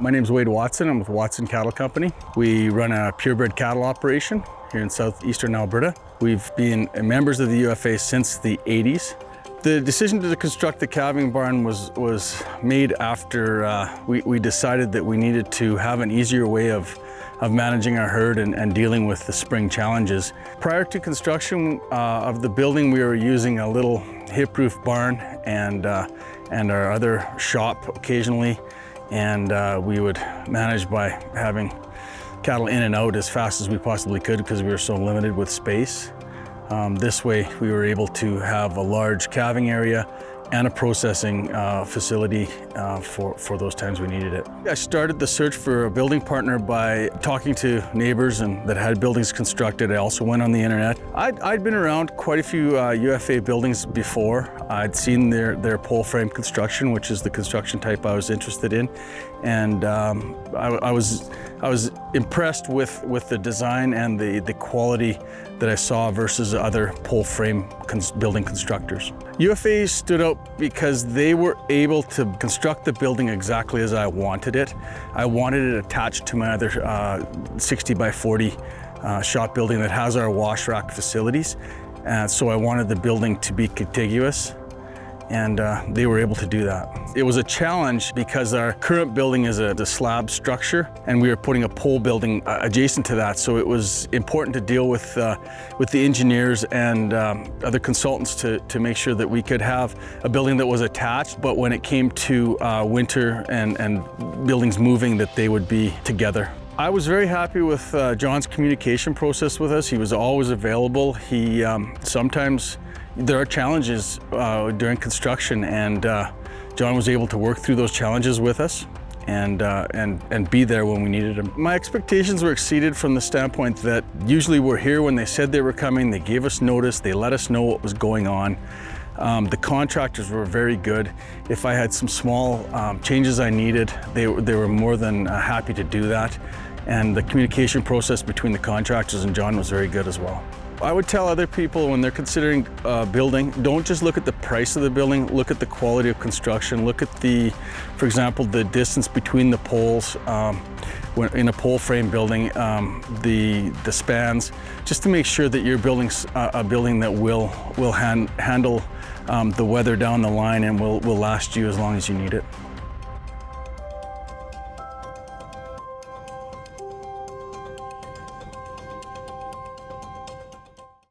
My name's Wade Watson. I'm with Watson Cattle Company. We run a purebred cattle operation here in southeastern Alberta. We've been members of the UFA since the 80s. The decision to construct the calving barn was made after we decided that we needed to have an easier way of managing our herd and dealing with the spring challenges. Prior to construction of the building, we were using a little hip-roof barn and our other shop occasionally, and we would manage by having cattle in and out as fast as we possibly could because we were so limited with space. This way we were able to have a large calving area and a processing facility for those times we needed it. I started the search for a building partner by talking to neighbors that had buildings constructed. I also went on the internet. I'd been around quite a few UFA buildings before. I'd seen their pole frame construction, which is the construction type I was interested in, and I was impressed with the design and the quality that I saw versus other pole frame building constructors. UFA stood out because they were able to construct the building exactly as I wanted it. I wanted it attached to my other 60 by 40 shop building that has our wash rack facilities. And so I wanted the building to be contiguous, and they were able to do that. It was a challenge because our current building is a slab structure, and we were putting a pole building adjacent to that, so it was important to deal with the engineers and other consultants to make sure that we could have a building that was attached, but when it came to winter and buildings moving, that they would be together. I was very happy with John's communication process with us. He was always available. He sometimes there are challenges during construction, and John was able to work through those challenges with us and be there when we needed him. My expectations were exceeded from the standpoint that usually we're here when they said they were coming. They gave us notice. They let us know what was going on. The contractors were very good. If I had some small changes I needed, they were more than happy to do that. And the communication process between the contractors and John was very good as well. I would tell other people when they're considering building, don't just look at the price of the building, look at the quality of construction, look at for example, the distance between the poles. In a pole frame building, the spans, just to make sure that your building's a building that will handle the weather down the line and will last you as long as you need it.